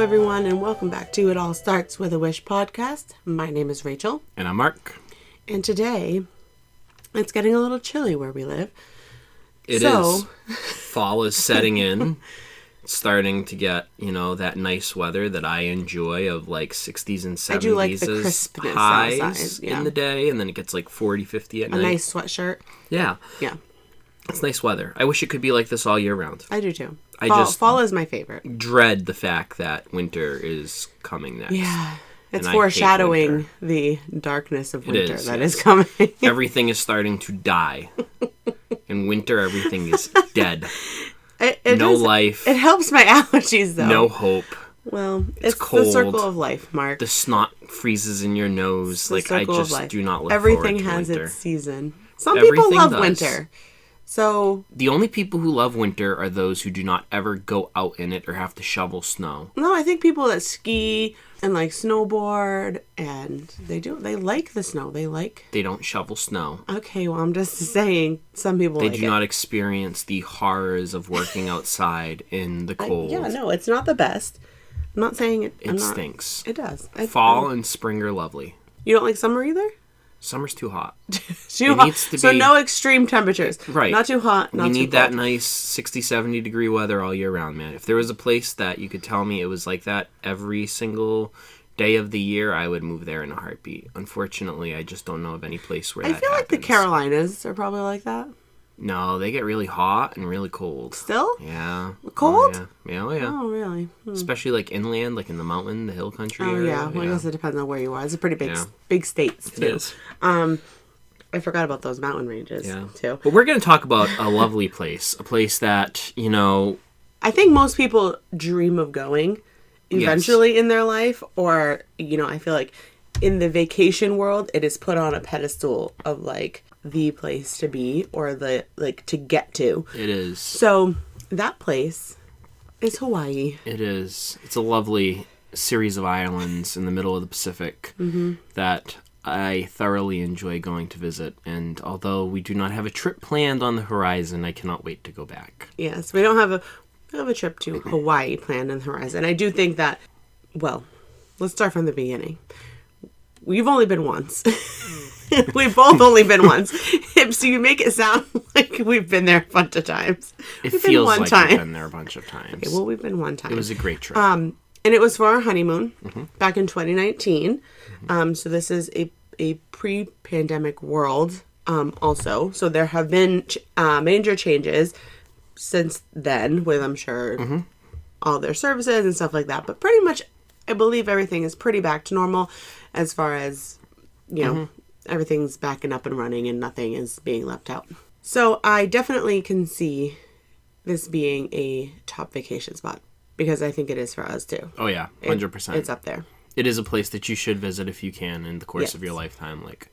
everyone, and welcome back to It All Starts With a Wish podcast. My name is Rachel. And I'm Mark. And today, it's getting a little chilly where we live. It is. Fall is setting in. It's starting to get, that nice weather that I enjoy of like 60s and 70s. I do like the crispness highs outside, yeah. in the day, and then it gets like 40, 50 at night. A nice sweatshirt. Yeah. Yeah. It's nice weather. I wish it could be like this all year round. I do too. Fall is my favorite. Dread the fact that winter is coming next. Yeah. It's And foreshadowing the darkness of winter is coming. Everything is starting to die. In winter, everything is dead. No life. It helps my allergies, though. No hope. Well, it's cold. The circle of life, Mark. The snot freezes in your nose. Like, I just do not look Everything forward to has winter. its season. Some people love winter. So the only people who love winter are those who do not ever go out in it or have to shovel snow. No, I think people that ski and like snowboard and they like the snow. They don't shovel snow. Okay, well, I'm just saying some people they do not experience the horrors of working outside in the cold. No, it's not the best. I'm not saying it. It stinks. It does. Fall and spring are lovely. You don't like summer either? Summer's too hot. So no extreme temperatures. Right. Not too hot, not too cold. We need that nice 60, 70 degree weather all year round, man. If there was a place that you could tell me it was like that every single day of the year, I would move there in a heartbeat. Unfortunately, I just don't know of any place where that happens. I feel like the Carolinas are probably like that. No, they get really hot and really cold. Still? Yeah. Cold? Oh, yeah. Oh, really? Especially like inland, like in the mountain, the hill country area. Yeah. Well, I guess it depends on where you are. It's a pretty big states, too. It is. I forgot about those mountain ranges, too. But we're going to talk about a lovely place. A place that, I think most people dream of going eventually in their life. Or, I feel like in the vacation world, it is put on a pedestal of, like, the place to be or to get to. It is. So that place is Hawaii. It is. It's a lovely series of islands in the middle of the Pacific that I thoroughly enjoy going to visit. And although we do not have a trip planned on the horizon, I cannot wait to go back. Yes, we don't have a trip to Hawaii planned on the horizon. I do think that, well, let's start from the beginning. We've only been once. We've both only been once. So you make it sound like we've been there a bunch of times. It feels like we've been there a bunch of times. Okay, well, we've been one time. It was a great trip. And it was for our honeymoon back in 2019. So this is a pre-pandemic world also. So there have been major changes since then with, I'm sure, all their services and stuff like that. But pretty much, I believe everything is pretty back to normal as far as, everything's back and up and running and nothing is being left out. So I definitely can see this being a top vacation spot because I think it is for us too. Oh yeah, 100%. It's up there. It is a place that you should visit if you can in the course of your lifetime. Like,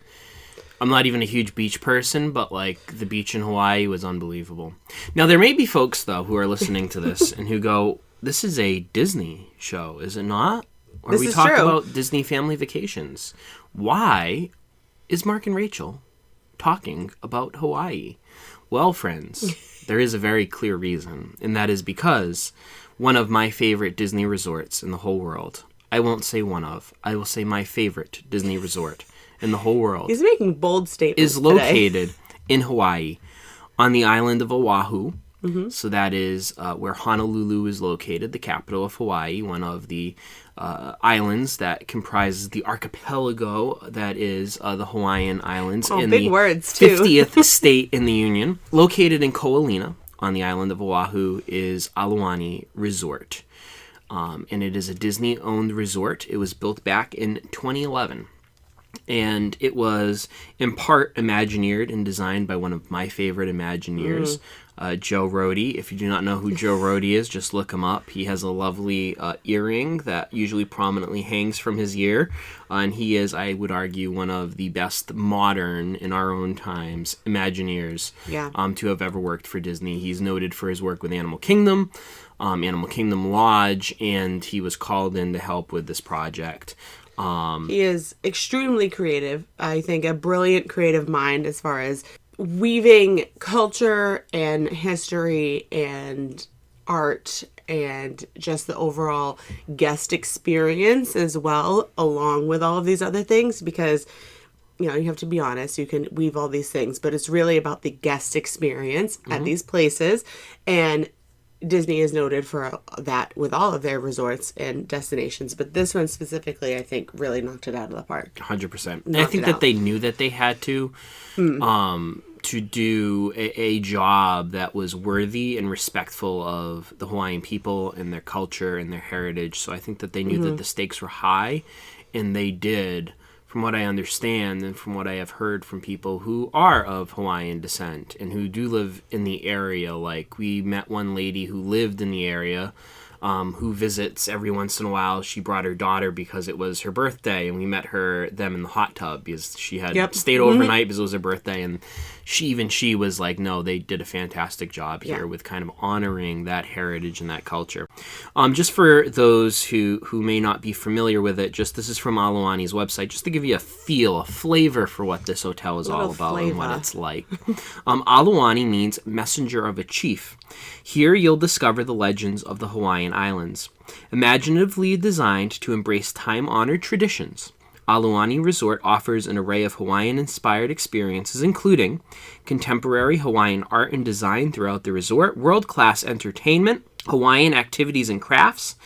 I'm not even a huge beach person, but like the beach in Hawaii was unbelievable. Now there may be folks though who are listening to this and who go, "This is a Disney show, is it not? Or we talk about Disney family vacations. Why is Mark and Rachel talking about Hawaii?" Well, friends, there is a very clear reason, and that is because one of my favorite Disney resorts in the whole world, I won't say one of, I will say my favorite Disney resort in the whole world. He's making bold statements is located in Hawaii on the island of Oahu. So that is where Honolulu is located, the capital of Hawaii, one of the islands that comprises the archipelago that is the Hawaiian Islands in big the words, too. 50th state in the Union. Located in Ko'olina on the island of Oahu is Aulani Resort. And it is a Disney-owned resort. It was built back in 2011. And it was in part Imagineered and designed by one of my favorite Imagineers, Joe Rohde. If you do not know who Joe Rohde is, just look him up. He has a lovely earring that usually prominently hangs from his ear. And he is, I would argue, one of the best modern, in our own times, Imagineers to have ever worked for Disney. He's noted for his work with Animal Kingdom, Animal Kingdom Lodge, and he was called in to help with this project. He is extremely creative. I think a brilliant creative mind as far as weaving culture and history and art and just the overall guest experience as well, along with all of these other things, because you know, you have to be honest, you can weave all these things, but it's really about the guest experience at these places. And Disney is noted for that with all of their resorts and destinations, but this one specifically, I think, really knocked it out of the park. 100%. And I think that they knew that they had to do a job that was worthy and respectful of the Hawaiian people and their culture and their heritage. So I think that they knew that the stakes were high, and they did. From what I understand and from what I have heard from people who are of Hawaiian descent and who do live in the area, like we met one lady who lived in the area, who visits every once in a while. She brought her daughter because it was her birthday, and we met them in the hot tub because she had stayed overnight because it was her birthday, and she was like, no, they did a fantastic job here with kind of honoring that heritage and that culture. Just for those who may not be familiar with it, this is from Aulani's website, just to give you a flavor for what this hotel is all about and what it's like. Aulani means messenger of a chief. Here you'll discover the legends of the Hawaiian Islands, imaginatively designed to embrace time-honored traditions. Aulani Resort offers an array of Hawaiian-inspired experiences, including contemporary Hawaiian art and design throughout the resort, world-class entertainment, Hawaiian activities and crafts,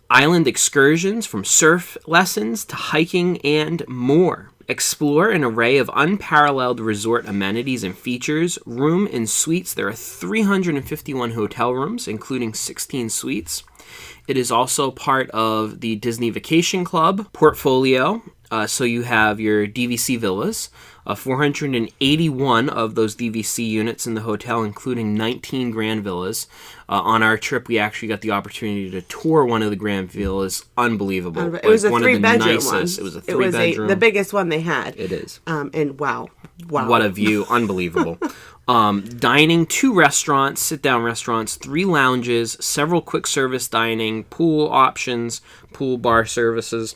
island excursions from surf lessons to hiking, and more. Explore an array of unparalleled resort amenities and features, room and suites. There are 351 hotel rooms, including 16 suites. It is also part of the Disney Vacation Club portfolio. So you have your DVC villas, 481 of those DVC units in the hotel, including 19 grand villas. On our trip, we actually got the opportunity to tour one of the grand villas. Unbelievable. It was a one 3-bedroom one. It was a 3-bedroom. The biggest one they had. It is. And wow. What a view. Unbelievable. Dining, 2 restaurants, sit-down restaurants, 3 lounges, several quick-service dining, pool options, pool bar services,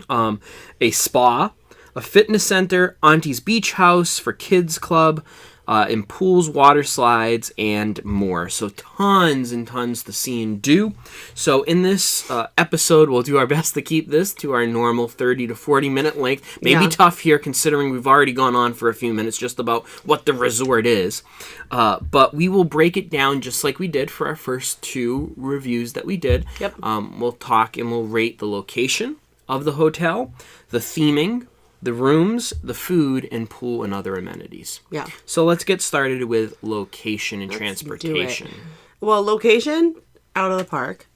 a spa, a fitness center, Auntie's Beach House for kids club, and pools, water slides, and more. So tons and tons to see and do. So in this episode, we'll do our best to keep this to our normal 30 to 40 minute length. Maybe tough here considering we've already gone on for a few minutes just about what the resort is. But we will break it down just like we did for our first 2 reviews that we did. Yep. We'll talk and we'll rate the location of the hotel, the theming, the rooms, the food, and pool and other amenities. Yeah. So let's get started with location and transportation. Do it. Well, location, out of the park.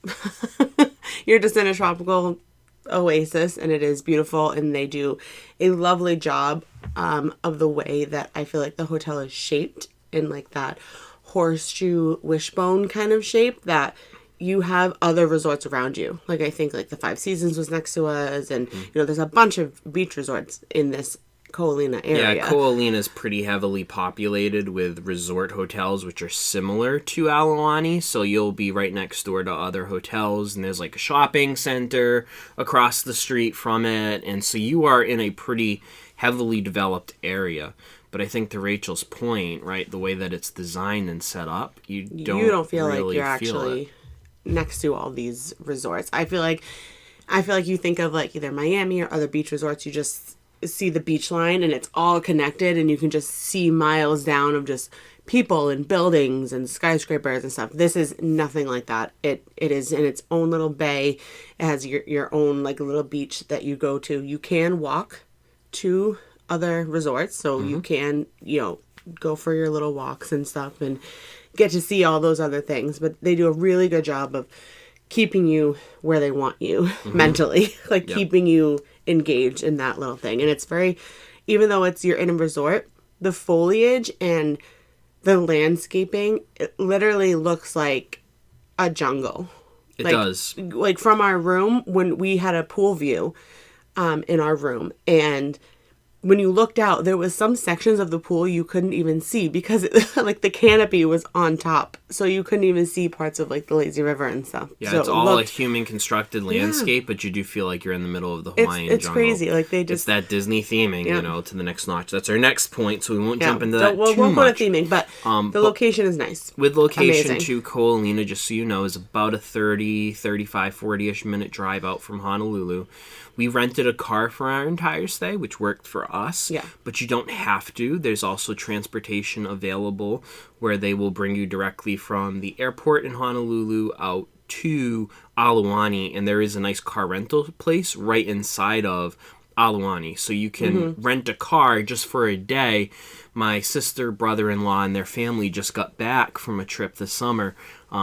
You're just in a tropical oasis, and it is beautiful, and they do a lovely job of the way that I feel like the hotel is shaped in like that horseshoe wishbone kind of shape that you have other resorts around you. Like I think like the 5 Seasons was next to us, and you know there's a bunch of beach resorts in this Ko'olina area. Yeah, Ko'olina is pretty heavily populated with resort hotels which are similar to Aulani, so you'll be right next door to other hotels, and there's like a shopping center across the street from it, and so you are in a pretty heavily developed area. But I think to Rachel's point, right, the way that it's designed and set up, you don't feel really like you're feel actually it. Next to all these resorts. I feel like you think of like either Miami or other beach resorts, you just see the beach line and it's all connected and you can just see miles down of just people and buildings and skyscrapers and stuff. This is nothing like that. It is in its own little bay. It has your own like little beach that you go to. You can walk to other resorts, so you can, go for your little walks and stuff and get to see all those other things, but they do a really good job of keeping you where they want you mentally, like keeping you engaged in that little thing. And it's very, even though you're in a resort, the foliage and the landscaping, it literally looks like a jungle. It does. Like from our room, when we had a pool view in our room, and when you looked out, there was some sections of the pool you couldn't even see because like the canopy was on top, so you couldn't even see parts of like the lazy river and stuff. Yeah, so it's all a human constructed landscape, but you do feel like you're in the middle of the Hawaiian it's jungle. crazy. Like they just, it's that Disney theming, to the next notch. That's our next point, so we won't jump into that we'll too much. Go to theming, but the location is nice. With location Amazing. to Ko'olina, just so you know, is about a 30, 35, 40-ish minute drive out from Honolulu. We rented a car for our entire stay, which worked for us. Yeah. But you don't have to. There's also transportation available where they will bring you directly from the airport in Honolulu out to Aulani. And there is a nice car rental place right inside of Aulani. So you can rent a car just for a day. My sister, brother-in-law, and their family just got back from a trip this summer.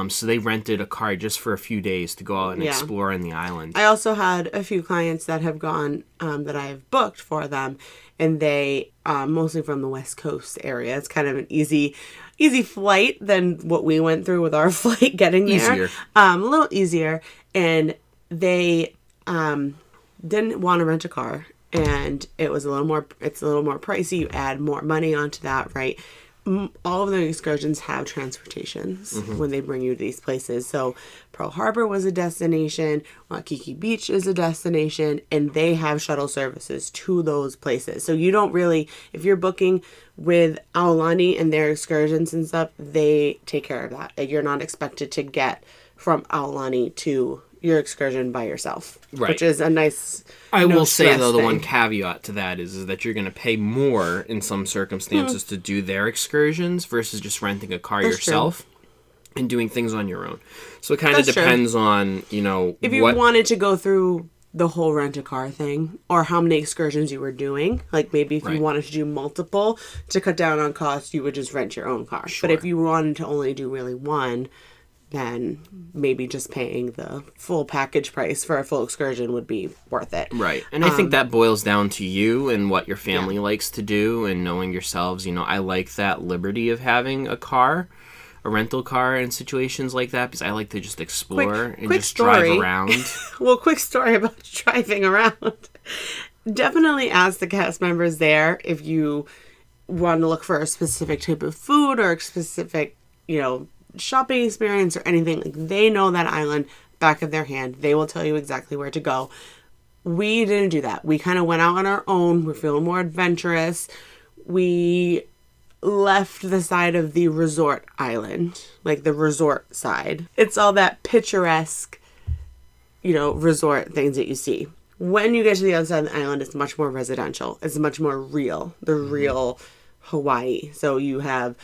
So they rented a car just for a few days to go out and explore on the island. I also had a few clients that have gone that I've booked for them, and they mostly from the West Coast area. It's kind of an easy flight than what we went through with our flight getting there. Easier. A little easier, and they didn't want to rent a car, and it's a little more pricey. You add more money onto that, right? All of the excursions have transportations when they bring you to these places. So Pearl Harbor was a destination, Waikiki Beach is a destination, and they have shuttle services to those places. So you don't really, if you're booking with Aulani and their excursions and stuff, they take care of that. Like, you're not expected to get from Aulani to your excursion by yourself, which is a nice. I will say though, the thing. one caveat to that is that you're going to pay more in some circumstances to do their excursions versus just renting a car yourself and doing things on your own. So it kind of depends on if you wanted to go through the whole rent a car thing or how many excursions you were doing. Like maybe if you wanted to do multiple to cut down on cost, you would just rent your own car. Sure. But if you wanted to only do really one, then maybe just paying the full package price for a full excursion would be worth it. Right. And I think that boils down to you and what your family likes to do and knowing yourselves. I like that liberty of having a rental car in situations like that because I like to just explore and just drive around. Well, quick story about driving around. Definitely ask the cast members there if you want to look for a specific type of food or a specific, shopping experience or anything. Like, they know that island back of their hand. They will tell you exactly where to go. We didn't do that. We kind of went out on our own. We're feeling more adventurous. We left the side of the resort island, like the resort side. It's all that picturesque, resort things that you see. When you get to the other side of the island, it's much more residential. It's much more real, the real Hawaii. So you have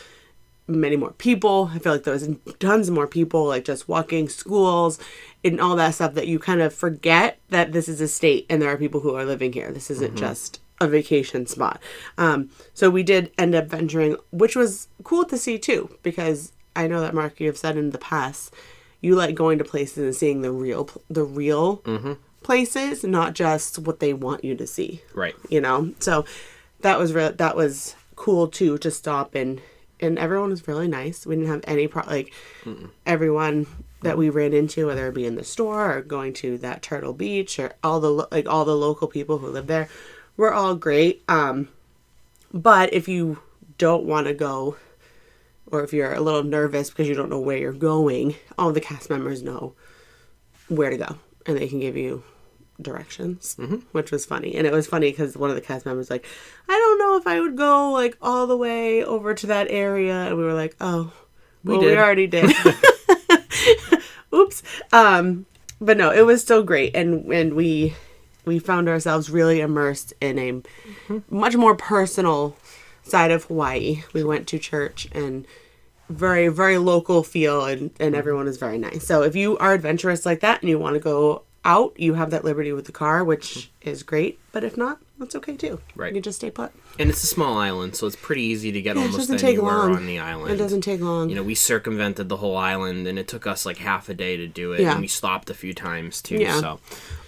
many more people. I feel like there's tons more people, like just walking, schools, and all that stuff that you kind of forget that this is a state and there are people who are living here. This isn't just a vacation spot. So we did end up venturing, which was cool to see too, because I know that, Mark, you have said in the past, you like going to places and seeing the real places, not just what they want you to see. Right. So that was cool too, to stop and everyone was really nice. We didn't have any everyone that we ran into, whether it be in the store or going to that Turtle Beach or all the local people who live there, were all great. But if you don't want to go, or if you're a little nervous because you don't know where you're going, all the cast members know where to go and they can give you directions, which was funny. And it was funny because one of the cast members was like, I don't know if I would go like all the way over to that area, and we were like, oh, we already did. Oops. But no, it was still great, and we found ourselves really immersed in a much more personal side of Hawaii. We went to church and very, very local feel, and everyone is very nice. So if you are adventurous like that and you want to go out, you have that liberty with the car, which is great. But if not, that's okay too. Right. You can just stay put. And it's a small island, so it's pretty easy to get almost anywhere on the island. It doesn't take long. We circumvented the whole island, and it took us like half a day to do it. Yeah. And we stopped a few times too. Yeah.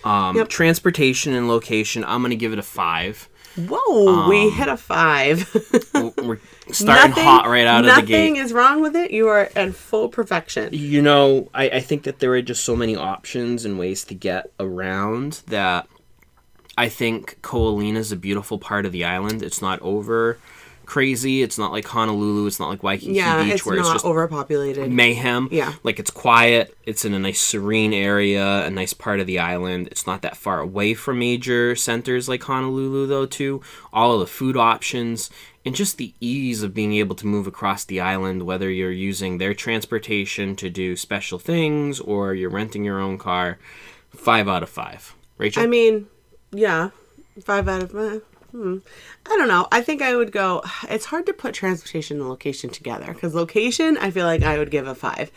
So, transportation and location, I'm gonna give it a 5. Whoa, we hit a 5. We're starting hot right out of the gate. Nothing is wrong with it. You are in full perfection. I think that there are just so many options and ways to get around that I think Ko Olina is a beautiful part of the island. It's not over crazy. It's not like Honolulu. It's not like Waikiki Beach where it's just overpopulated mayhem. Yeah. Like, it's quiet. It's in a nice serene area, a nice part of the island. It's not that far away from major centers like Honolulu, though, too. All of the food options and just the ease of being able to move across the island, whether you're using their transportation to do special things or you're renting your own car. 5 out of 5. Rachel? I mean, yeah, 5 out of 5. I don't know. I think I would go... It's hard to put transportation and location together. Because location, I feel like I would give a 5.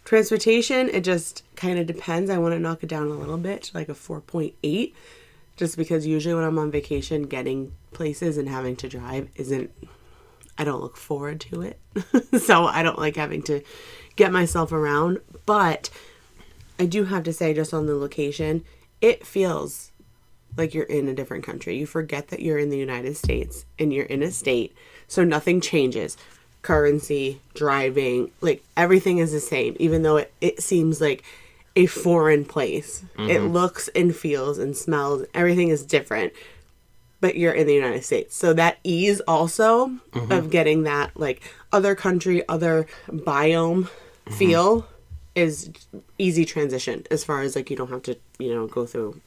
Transportation, it just kind of depends. I want to knock it down a little bit to like a 4.8. Just because usually when I'm on vacation, getting places and having to drive isn't... I don't look forward to it. So I don't like having to get myself around. But I do have to say, just on the location, it feels like you're in a different country. You forget that you're in the United States and you're in a state, so nothing changes. Currency, driving, like everything is the same, even though it seems like a foreign place. It looks and feels and smells, everything is different, but you're in the United States. So that ease also of getting that like other country, other biome feel is easy transition, as far as like you don't have to, go through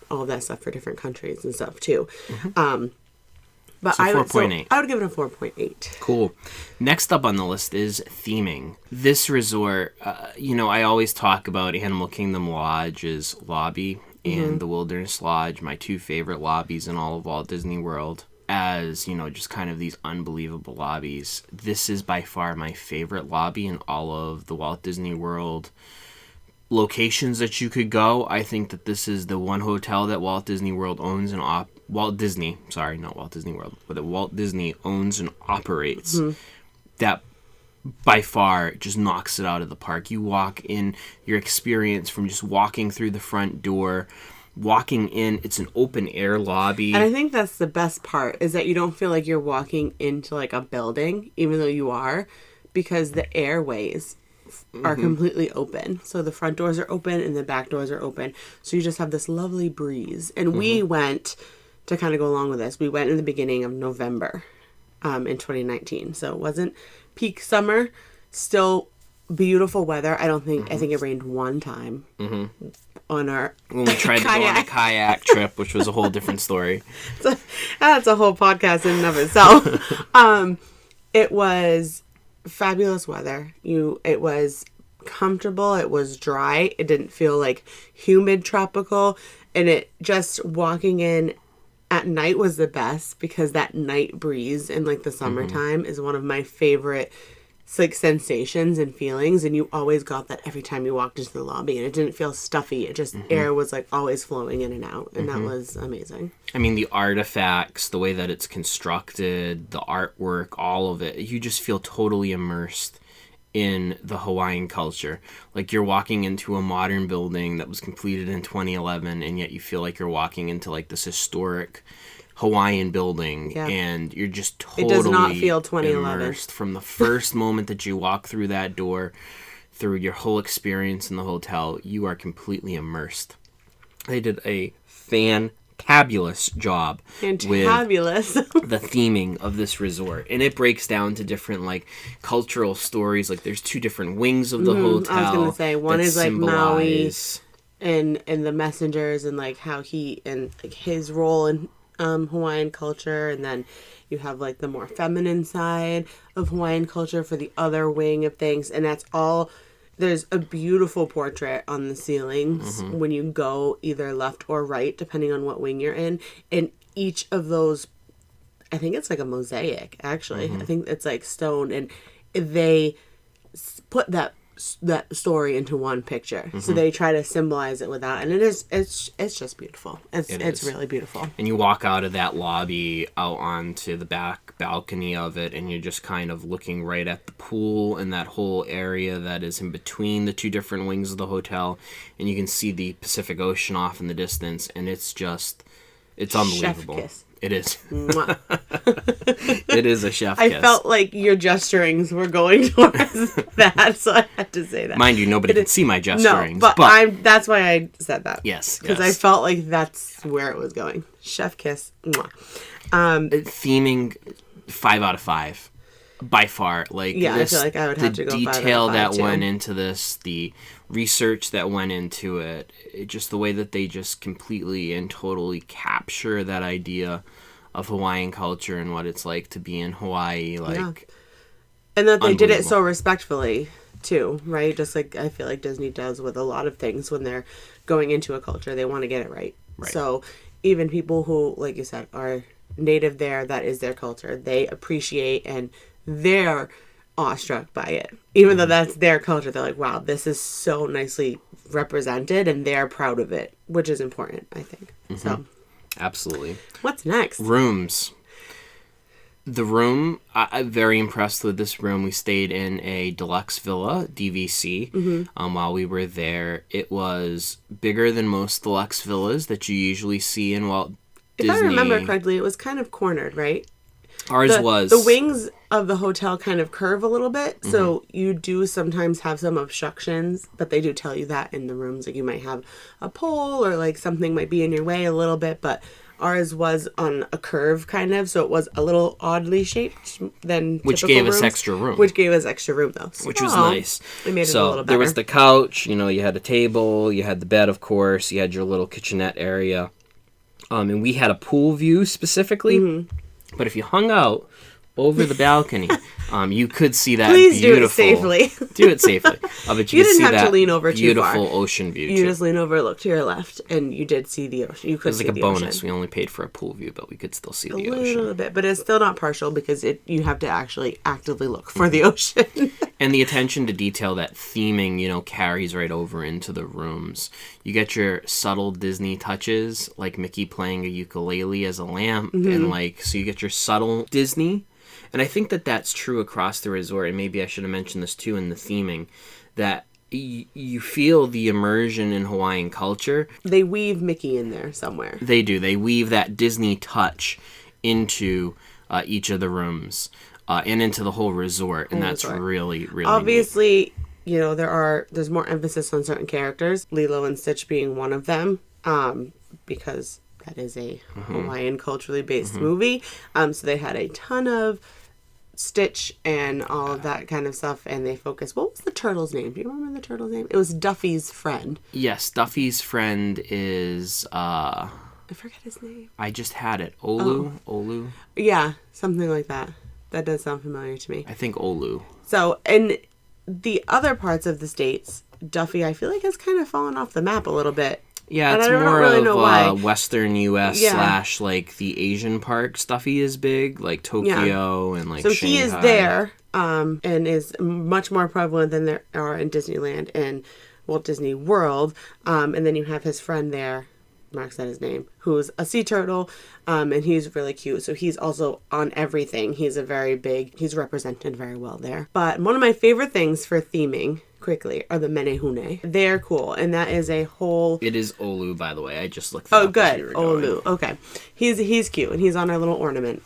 all of that stuff for different countries and stuff too. But so 4.8. I would give it a 4.8. Cool. Next up on the list is theming. This resort, I always talk about Animal Kingdom Lodge's lobby and the Wilderness Lodge, my 2 favorite lobbies in all of Walt Disney World, as, just kind of these unbelievable lobbies. This is by far my favorite lobby in all of the Walt Disney World locations that you could go. I think that this is the one hotel that Walt Disney World owns and Walt Disney owns and operates that by far just knocks it out of the park. You walk in, your experience from just walking through the front door, walking in, it's an open air lobby. And I think that's the best part, is that you don't feel like you're walking into like a building, even though you are, because the airways are completely open. So the front doors are open and the back doors are open. So you just have this lovely breeze. And we went, to kind of go along with this, we went in the beginning of November in 2019. So it wasn't peak summer, still beautiful weather. I think it rained one time on our when we tried to go on a kayak trip, which was a whole different story. So, that's a whole podcast in and of itself. It was fabulous weather. It was comfortable. It was dry. It didn't feel like humid tropical. And it just walking in at night was the best, because that night breeze in like the summertime is one of my favorite like sensations and feelings. And you always got that every time you walked into the lobby, and it didn't feel stuffy. It just air was like always flowing in and out. And that was amazing. I mean, the artifacts, the way that it's constructed, the artwork, all of it, you just feel totally immersed in the Hawaiian culture. Like you're walking into a modern building that was completed in 2011, and yet you feel like you're walking into like this historic Hawaiian building, and you're just totally it does not feel 2011 immersed from the first moment that you walk through that door, through your whole experience in the hotel. You are completely immersed. They did a fantabulous job with the theming of this resort, and it breaks down to different like cultural stories. Like there's 2 different wings of the hotel. I was gonna say one is like Maui and the messengers, and like how he and like his role in Hawaiian culture, and then you have like the more feminine side of Hawaiian culture for the other wing of things. And that's all. There's a beautiful portrait on the ceilings when you go either left or right, depending on what wing you're in. And each of those, I think it's like a mosaic, actually. I think it's like stone, and they put that story into one picture. So they try to symbolize it with that, and it's just beautiful. It's really beautiful. And you walk out of that lobby out onto the back balcony of it, and you're just kind of looking right at the pool and that whole area that is in between the 2 different wings of the hotel, and you can see the Pacific Ocean off in the distance, and it's unbelievable. It is. Mwah. It is a chef I kiss. felt like your gesturings were going towards that, so I had to say that. Mind you, nobody can see my gesturings. No, but that's why I said that. Yes. Because I felt like that's where it was going. Chef kiss. Mwah. Theming 5 out of 5. By far, like yeah, this, I feel like I would have to go 5 out of 5 the detail that too. went into this, the research that went into it, just the way that they just completely and totally capture that idea of Hawaiian culture and what it's like to be in Hawaii, like, yeah. And that they did it so respectfully too, right? Just like I feel like Disney does with a lot of things when they're going into a culture, they want to get it right. So even people who, like you said, are native there, that is their culture, they appreciate and they're awestruck by it. Even though that's their culture, they're like, wow, this is so nicely represented, and they're proud of it, which is important, I think. So, absolutely. What's next? Rooms. The room, I'm very impressed with this room. We stayed in a deluxe villa, DVC, while we were there. It was bigger than most deluxe villas that you usually see in Walt Disney. If I remember correctly, it was kind of cornered, right? Ours was. The wings of the hotel kind of curve a little bit, so you do sometimes have some obstructions, but they do tell you that in the rooms. Like you might have a pole or like something might be in your way a little bit, but ours was on a curve kind of, so it was a little oddly shaped than which typical gave rooms, us extra room. Which gave us extra room though. So, which was nice. It made it a so little better. there was the couch, you had a table, you had the bed, of course, you had your little kitchenette area. And we had a pool view specifically, but if you hung out over the balcony, you could see that Please beautiful... do it safely. Do it safely. But You could didn't see have that to lean over too far. beautiful ocean view, You too. just lean over, look to your left, and you did see the ocean. You could It was see like a the bonus. ocean. We only paid for a pool view, but we could still see the A ocean. little bit, but it's still not partial because you have to actually actively look for the ocean. And the attention to detail, that theming, carries right over into the rooms. You get your subtle Disney touches, like Mickey playing a ukulele as a lamp, and so you get your subtle Disney. And I think that that's true across the resort, and maybe I should have mentioned this too in the theming, that you feel the immersion in Hawaiian culture. They weave Mickey in there somewhere. They do. They weave that Disney touch into each of the rooms and into the whole resort, and that's really, really obviously neat. There's more emphasis on certain characters, Lilo and Stitch being one of them, because that is a Hawaiian culturally based movie. So they had a ton of Stitch and all of that kind of stuff, and they focused. What was the turtle's name? Do you remember the turtle's name? It was Duffy's friend. Yes, Duffy's friend is I forget his name. I just had it. Olu? Yeah, something like that. That does sound familiar to me. I think Olu. So, in the other parts of the states, Duffy, I feel like, has kind of fallen off the map a little bit. Yeah, and it's I don't more really of know why. Western U.S. / like the Asian park Stuffy is big, like Tokyo and like so Shanghai. he is there, and is much more prevalent than there are in Disneyland and Walt Disney World. And then you have his friend there, Mark said his name, who's a sea turtle, and he's really cute. So he's also on everything. He's represented very well there. But one of my favorite things for theming, quickly, are the menehune. They're cool, and that is a whole... It is Olu, by the way. I just looked it up. Oh, good. Olu. Okay. He's cute, and he's on our little ornament,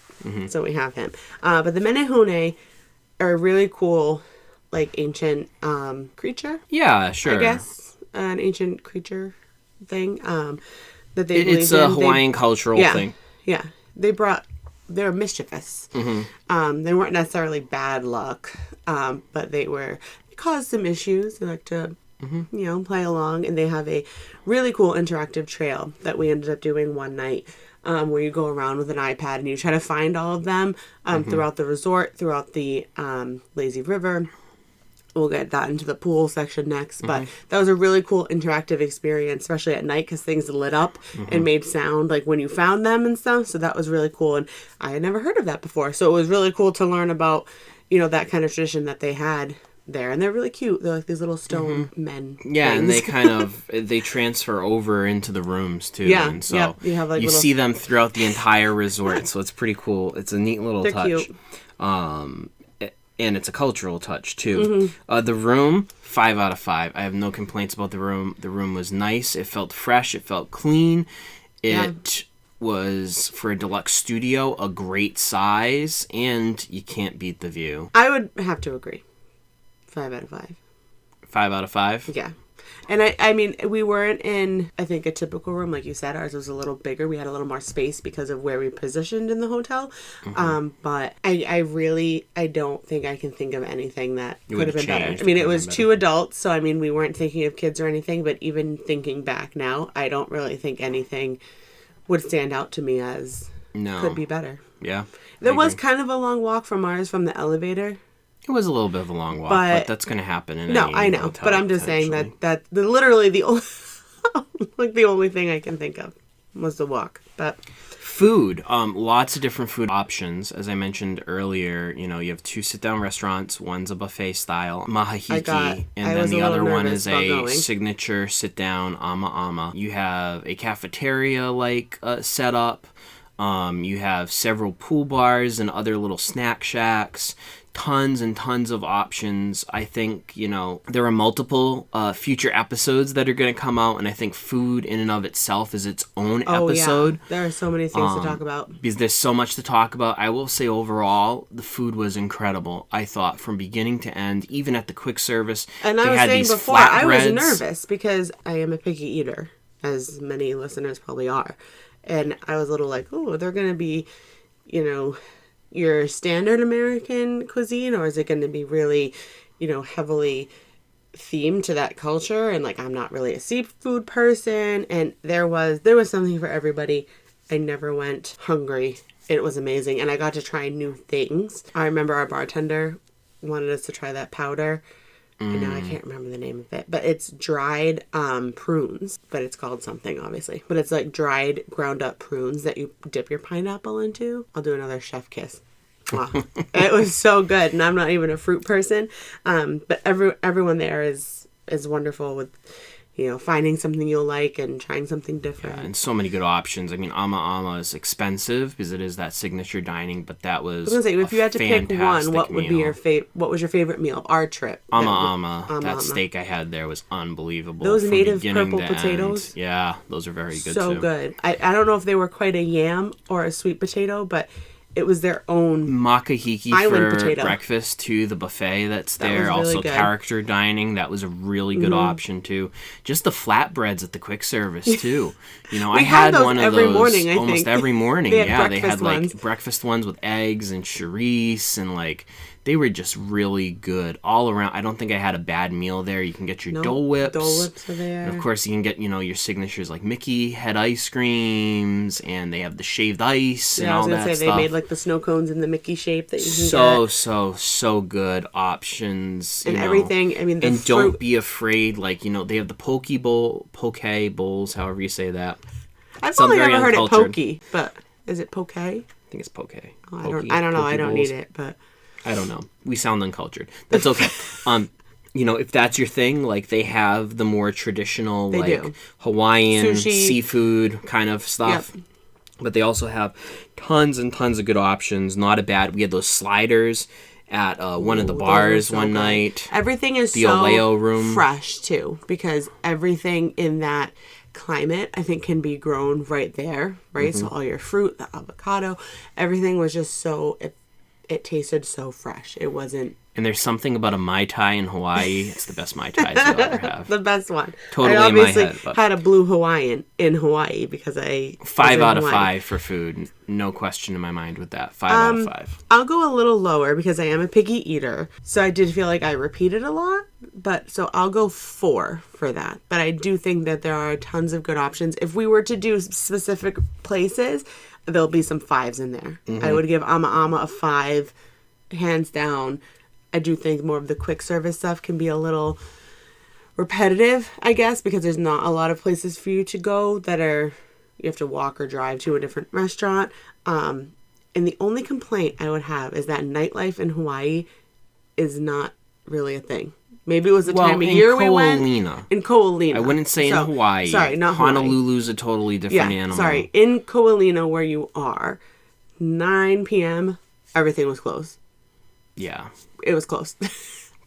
so we have him. But the menehune are a really cool, like, ancient creature. Yeah, sure. I guess. An ancient creature thing that they believe It's a Hawaiian cultural thing. Yeah. They're mischievous. They weren't necessarily bad luck, but they caused some issues. They like to, play along, and they have a really cool interactive trail that we ended up doing one night, where you go around with an iPad and you try to find all of them throughout the resort, throughout the lazy river. We'll get that into the pool section next, but that was a really cool interactive experience, especially at night, because things lit up and made sound like when you found them and stuff. So that was really cool, and I had never heard of that before. So it was really cool to learn about, that kind of tradition that they had there, and they're really cute. They're like these little stone men. Yeah, things. and they kind of they transfer over into the rooms too. Yeah, and so you have you see them throughout the entire resort. So it's pretty cool. It's a neat little touch. Cute. And it's a cultural touch too. The room, 5 out of 5. I have no complaints about the room. The room was nice. It felt fresh. It felt clean. It was, for a deluxe studio, a great size, and you can't beat the view. I would have to agree. 5 out of 5. 5 out of 5? Yeah. And I mean, we weren't in, I think, a typical room. Like you said, ours was a little bigger. We had a little more space because of where we positioned in the hotel. But I don't think I can think of anything that could have been better. I mean, it was 2 adults, so I mean, we weren't thinking of kids or anything. But even thinking back now, I don't really think anything would stand out to me as could be better. Yeah. There was kind of a long walk from ours from the elevator. It was a little bit of a long walk, but that's going to happen in any I know, hotel, but I'm just saying that literally the only the only thing I can think of was the walk. But food, lots of different food options. As I mentioned earlier, you have 2 sit-down restaurants. One's a buffet style, Mahahiki, and then the other one is a signature sit-down, Ama. You have a cafeteria-like setup. You have several pool bars and other little snack shacks. Tons and tons of options. I think, there are multiple future episodes that are going to come out, and I think food in and of itself is its own episode. Yeah. There are so many things to talk about. Because there's so much to talk about. I will say overall, the food was incredible. I thought from beginning to end, even at the quick service. And I was saying before, I was nervous because I am a picky eater, as many listeners probably are. And I was a little like, oh, they're going to be, your standard American cuisine, or is it going to be really, heavily themed to that culture? And like, I'm not really a seafood person, and there was something for everybody. I never went hungry. It was amazing, and I got to try new things. I remember our bartender wanted us to try that powder. And now I can't remember the name of it, but it's dried prunes, but it's called something, obviously. But it's like dried, ground up prunes that you dip your pineapple into. I'll do another chef kiss. Wow. It was so good, and I'm not even a fruit person. But everyone there is wonderful with, finding something you'll like and trying something different. Yeah, and so many good options. I mean, Ama is expensive because it is that signature dining, but that was. I was gonna say, if you had to pick one, what would be what was your favorite meal of our trip? That steak I had there was unbelievable. Those native purple potatoes. End. Yeah, those are very good. So good. I don't know if they were quite a yam or a sweet potato, but it was their own makahiki island for potato. Breakfast too. The buffet that's there. Really also good. Character dining. That was a really good option too. Just the flatbreads at the quick service too. I had one of those morning, almost every morning. They had like ones. breakfast ones with eggs and charisse, and like they were just really good all around. I don't think I had a bad meal there. You can get your Dole Whips. Dole Whips are there. And of course, you can get, your signatures like Mickey head ice creams, and they have the shaved ice and all that stuff. I was going to say, they made like the snow cones in the Mickey shape that you can get. So good options. And everything, I mean, and don't be afraid, like, they have the poke bowls, however you say that. I've only ever heard it pokey, but is it poke? I think it's poke. Oh, I don't know. I don't need it, but... I don't know. We sound uncultured. That's okay. If that's your thing, like they have the more traditional, Hawaiian sushi, seafood kind of stuff. Yep. But they also have tons and tons of good options. We had those sliders at one of the bars one night. Everything is the Oleo room. Fresh too, because everything in that climate I think can be grown right there, right? Mm-hmm. So all your fruit, the avocado, everything was just so. It tasted so fresh. It wasn't... And there's something about a Mai Tai in Hawaii. It's the best Mai Tais you'll ever have. The best one. Totally I obviously in my head. But... had a blue Hawaiian in Hawaii because 5 out of 5 for food. No question in my mind with that. 5 out of 5. I'll go a little lower because I am a picky eater. So I did feel like I repeated a lot. So I'll go 4 for that. But I do think that there are tons of good options. If we were to do specific places... There'll be some 5s in there. Mm-hmm. I would give Ama a 5, hands down. I do think more of the quick service stuff can be a little repetitive, I guess, because there's not a lot of places for you to go that you have to walk or drive to a different restaurant. And the only complaint I would have is that nightlife in Hawaii is not really a thing. Maybe it was the time of year we went. In Ko'olina. I wouldn't say in Hawaii. Sorry, not Hawaii. Honolulu's a totally different animal. Sorry. In Ko'olina, where you are, 9 p.m., everything was closed. Yeah. It was closed.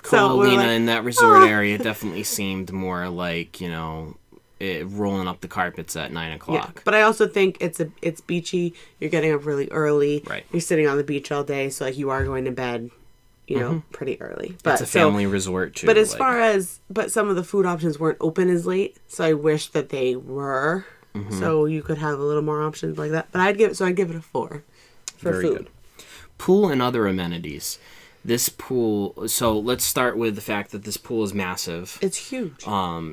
Ko'olina in that resort area definitely seemed more like, rolling up the carpets at 9 o'clock. Yeah. But I also think it's beachy. You're getting up really early. Right. You're sitting on the beach all day, so like you are going to bed, pretty early. But it's a family resort too. But as far as some of the food options weren't open as late, so I wish that they were. So you could have a little more options like that. But I'd give it a 4 for Very food. good. Pool and other amenities. This pool, so let's start with the fact that this pool is massive. It's huge.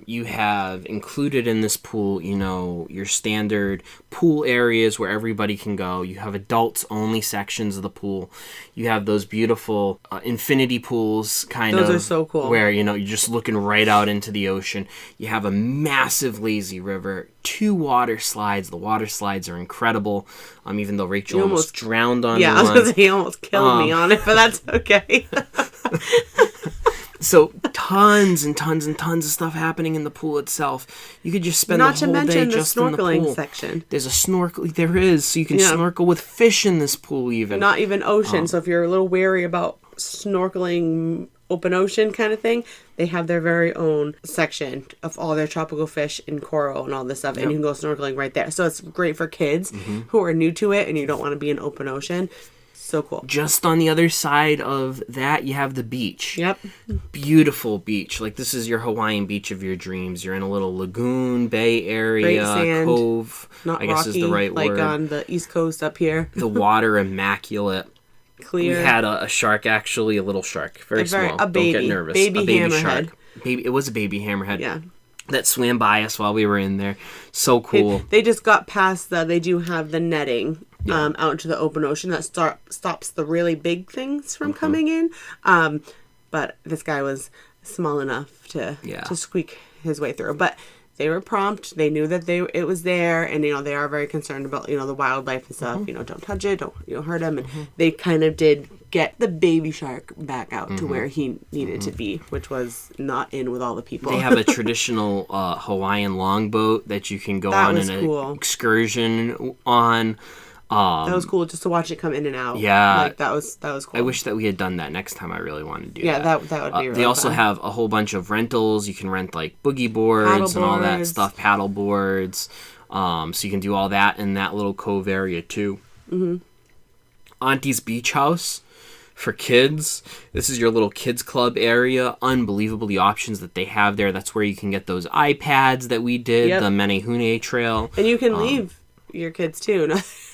You have included in this pool, your standard pool areas where everybody can go. You have adults only sections of the pool. You have those beautiful infinity pools Those are so cool. Where, you're just looking right out into the ocean. You have a massive lazy river, 2 water slides. The water slides are incredible. Even though Rachel almost drowned on one. I was going to say he almost killed me on it, but that's okay. So tons and tons and tons of stuff happening in the pool itself. You could just spend the whole day just in the pool. Not to mention the snorkeling section. There's a snorkel. There is. So you can snorkel with fish in this pool even. Not even ocean. So if you're a little wary about snorkeling open ocean kind of thing, they have their very own section of all their tropical fish and coral and all this stuff. And you can go snorkeling right there. So it's great for kids who are new to it and you don't want to be in open ocean. So cool. Just on the other side of that, you have the beach. Yep. Beautiful beach. Like, this is your Hawaiian beach of your dreams. You're in a little lagoon, bay area, great sand, cove. not I guess rocky, is the right like word. on the East Coast up here. The water immaculate. Clear. We had a shark, actually, a little shark. Very small. A baby. Don't get nervous. Baby a baby hammerhead. shark. It was a baby hammerhead. Yeah. That swam by us while we were in there. So cool. They just got past they do have the netting out into the open ocean that stops the really big things from coming in. But this guy was small enough to squeak his way through. But they were prompt. They knew that it was there, and they are very concerned about the wildlife and stuff. Don't touch it, don't hurt him. And they kind of did get the baby shark back out to where he needed to be, which was not in with all the people. They have a traditional Hawaiian longboat that you can go on an excursion on. That was cool just to watch it come in and out. Yeah. Like, that was cool. I wish that we had done that next time. I really want to do that. Yeah, that would be really They also fun. have a whole bunch of rentals. You can rent, like, boogie boards and all that stuff, paddle boards. So you can do all that in that little cove area, too. Auntie's Beach House for kids. This is your little kids club area. Unbelievable the options that they have there. That's where you can get those iPads that we did, the Menehune Trail. And you can leave your kids, too.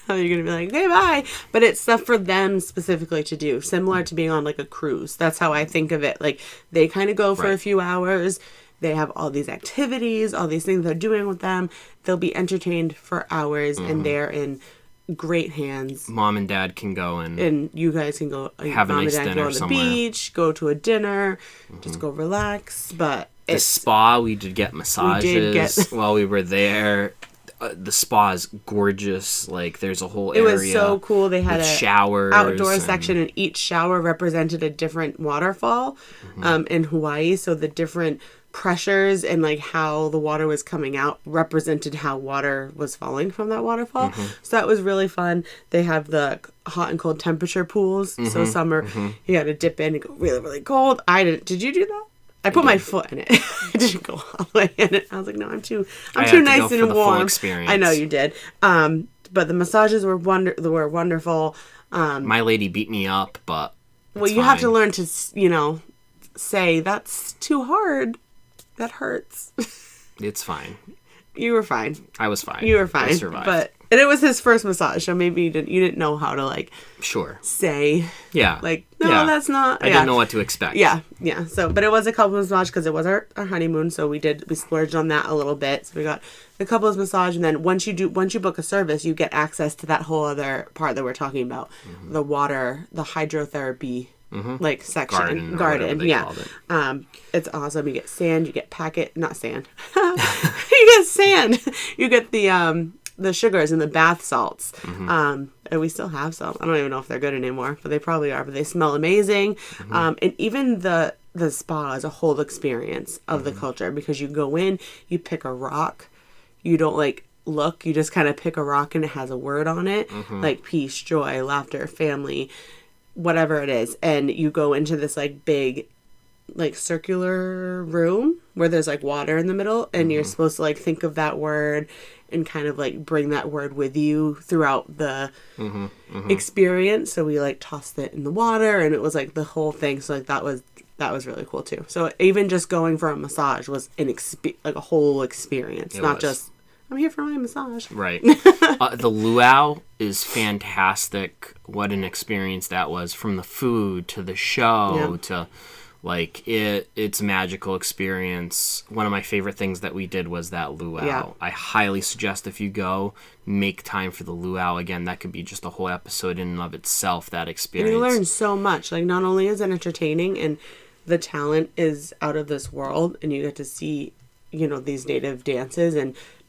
You're going to be like, okay, bye. But it's stuff for them specifically to do, similar to being on, like, a cruise. That's how I think of it. Like, they kind of go for a few hours. They have all these activities, all these things they're doing with them. They'll be entertained for hours, and they're in great hands. Mom and Dad can go and you guys can go have a nice dinner go on the somewhere. Beach, go to a dinner, just go relax. But the spa, we did get massages while we were there. The spa is gorgeous. Like, there's a whole area. It was so cool. They had a showers, outdoor section, and each shower represented a different waterfall in Hawaii. So the different pressures and like how the water was coming out represented how water was falling from that waterfall. So that was really fun. They have the hot and cold temperature pools. So summer, you got to dip in and go really, really cold. I didn't. Did you do that? I put my foot in it. I didn't go all the way in it. I was like, no, I'm too nice and warm. I know you did. But the massages were wonderful. My lady beat me up, but you have to learn to, say that's too hard. That hurts. It's fine. You were fine. I was fine. You were fine. I survived. And it was his first massage, so maybe you didn't know how to say that's not. I didn't know what to expect. Yeah. So, but it was a couples massage because it was our honeymoon, so we splurged on that a little bit. So we got the couples massage, and then once you book a service, you get access to that whole other part that we're talking about, the water, the hydrotherapy. Section garden it's awesome. You get sand, you get not sand you get sand, you get the sugars and the bath salts, and we still have some. I don't even know if they're good anymore, but they probably are. But they smell amazing. And even the spa is a whole experience of the culture, because you go in, you pick a rock, you don't look, you just kind of pick a rock and it has a word on it, like peace, joy, laughter, family, whatever it is, and you go into this big like circular room where there's like water in the middle, and you're supposed to like think of that word and kind of like bring that word with you throughout the experience. So we like tossed it in the water, and it was like the whole thing. So like that was really cool too. So even just going for a massage was like a whole experience, not just I'm here for my massage. Right. The luau is fantastic. What an experience that was, from the food to the show to like it's a magical experience. One of my favorite things that we did was that luau. Yeah. I highly suggest if you go, make time for the luau. Again, that could be just a whole episode in and of itself, that experience. And you learn so much. Like, not only is it entertaining and the talent is out of this world, and you get to see, you know, these native dances,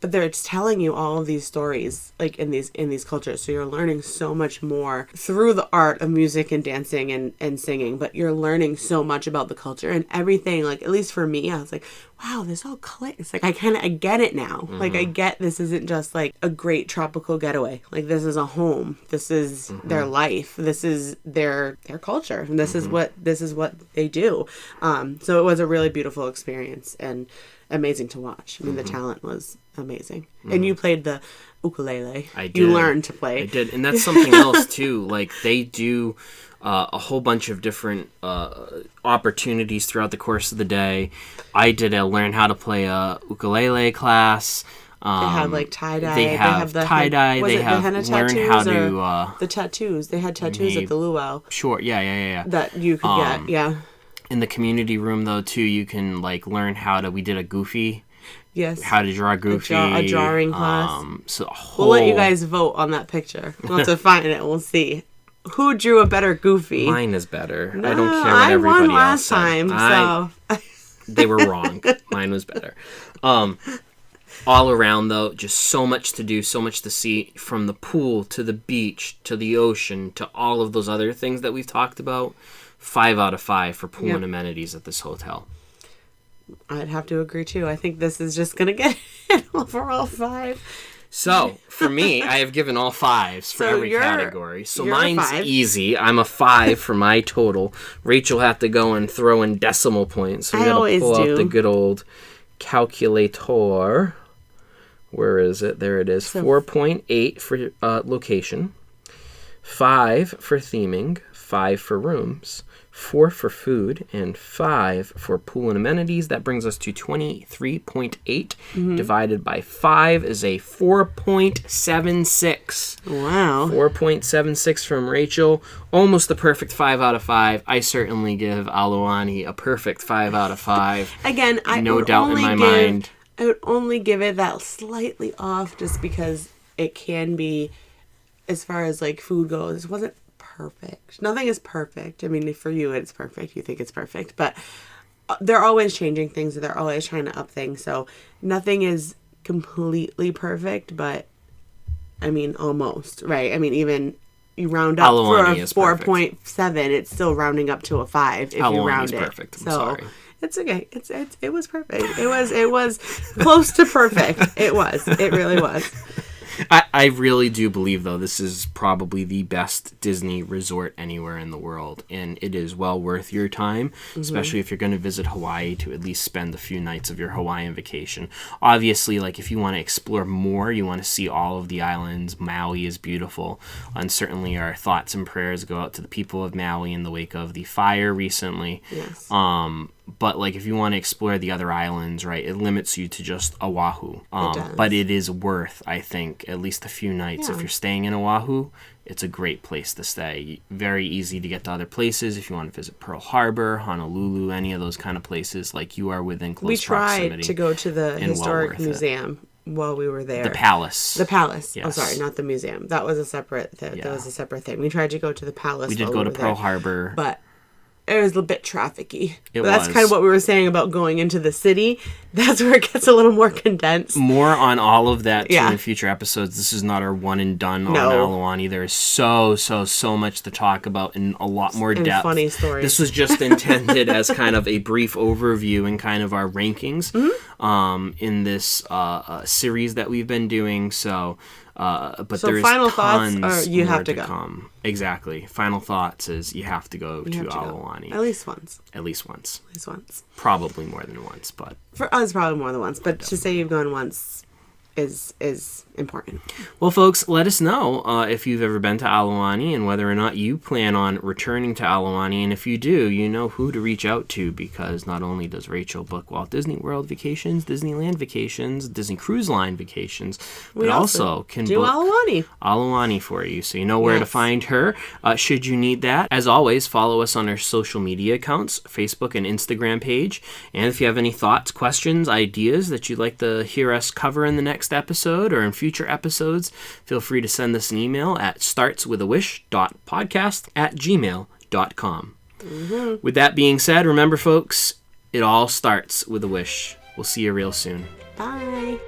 but it's telling you all of these stories, like in these cultures. So you're learning so much more through the art of music and dancing and singing, but you're learning so much about the culture and everything. Like, at least for me, I was like, wow, this all clicks. Like, I get it now. Like, I get this isn't just like a great tropical getaway. Like, this is a home. This is their life. This is their culture. And this is what they do. So it was a really beautiful experience and amazing to watch. I mean, the talent was amazing. And you played the ukulele. I did. You learned to play. I did. And that's something else too. Like, they do a whole bunch of different opportunities throughout the course of the day. I did learn how to play a ukulele class. They have like tie-dye. They have the tie-dye. They have learned how to... the tattoos. They had tattoos at the luau. Sure. Yeah. That you could get, yeah. In the community room, though, too, you can, like, learn how to... We did a Goofy. Yes. How to draw Goofy. A drawing class. We'll let you guys vote on that picture. We'll have to find it. We'll see. Who drew a better Goofy? Mine is better. No, I don't care what everybody else said. I won last time, so... They were wrong. Mine was better. All around, though, just so much to do, so much to see, from the pool to the beach to the ocean to all of those other things that we've talked about. 5 out of 5 for pool and amenities at this hotel. I'd have to agree, too. I think this is just going to get an overall 5. So, for me, I have given all 5s for every category. So mine's easy. I'm a 5 for my total. Rachel had to go and throw in decimal points. So we got to pull out the good old calculator. Where is it? There it is. 4.8 for location. 5 for theming. 5 for rooms. 4 for food, and 5 for pool and amenities. That brings us to 23.8 divided by 5 is a 4.76. Wow. 4.76 from Rachel. Almost the perfect 5 out of 5. I certainly give Aulani a perfect 5 out of 5. Again, no doubt in my mind. I would only give it that slightly off just because it can be, as far as like food goes, it wasn't perfect. Nothing is perfect. I mean, for you, it's perfect. You think it's perfect. But they're always changing things. They're always trying to up things. So nothing is completely perfect, but I mean, almost, right? I mean, even you round up Aulani for a 4.7, it's still rounding up to a 5 if you round it. Perfect. I'm sorry. It's okay. It was perfect. It was close to perfect. It was. It really was. I really do believe, though, this is probably the best Disney resort anywhere in the world, and it is well worth your time, especially if you're going to visit Hawaii, to at least spend a few nights of your Hawaiian vacation. Obviously, like, if you want to explore more, you want to see all of the islands, Maui is beautiful, and certainly our thoughts and prayers go out to the people of Maui in the wake of the fire recently. Yes. But, like, if you want to explore the other islands, right, it limits you to just Oahu. It does. But it is worth, I think, at least a few nights. Yeah. If you're staying in Oahu, it's a great place to stay. Very easy to get to other places. If you want to visit Pearl Harbor, Honolulu, any of those kind of places, like, you are within close proximity. We tried to go to the historic museum while we were there. The palace. The palace. Yes. Oh, sorry, not the museum. That was a separate thing. Yeah. That was a separate thing. We tried to go to the palace. We did go to Pearl Harbor. But it was a bit trafficky. That's kind of what we were saying about going into the city. That's where it gets a little more condensed. More on all of that too in future episodes. This is not our one and done on Aulani. There is so much to talk about in a lot more depth. Funny stories. This was just intended as kind of a brief overview and kind of our rankings in this series that we've been doing. So But So there's final thoughts tons are you more have to go. come. Exactly. Final thoughts is you have to go to Aulani. At least once. At least once. At least once. Probably more than once, but For us, probably more than once. But to say you've gone once is important. well, folks, let us know if you've ever been to Aulani and whether or not you plan on returning to Aulani. And if you do, you know who to reach out to, because not only does Rachel book Walt Disney World vacations, Disneyland vacations, Disney Cruise Line vacations, but also can do book Aulani for you, so you know where to find her should you need that. As always, follow us on our social media accounts, Facebook and Instagram page. And if you have any thoughts, questions, ideas that you'd like to hear us cover in the next episode or in future episodes, feel free to send us an email at startswithawish.podcast@gmail.com. With that being said, remember, folks, it all starts with a wish. We'll see you real soon. Bye.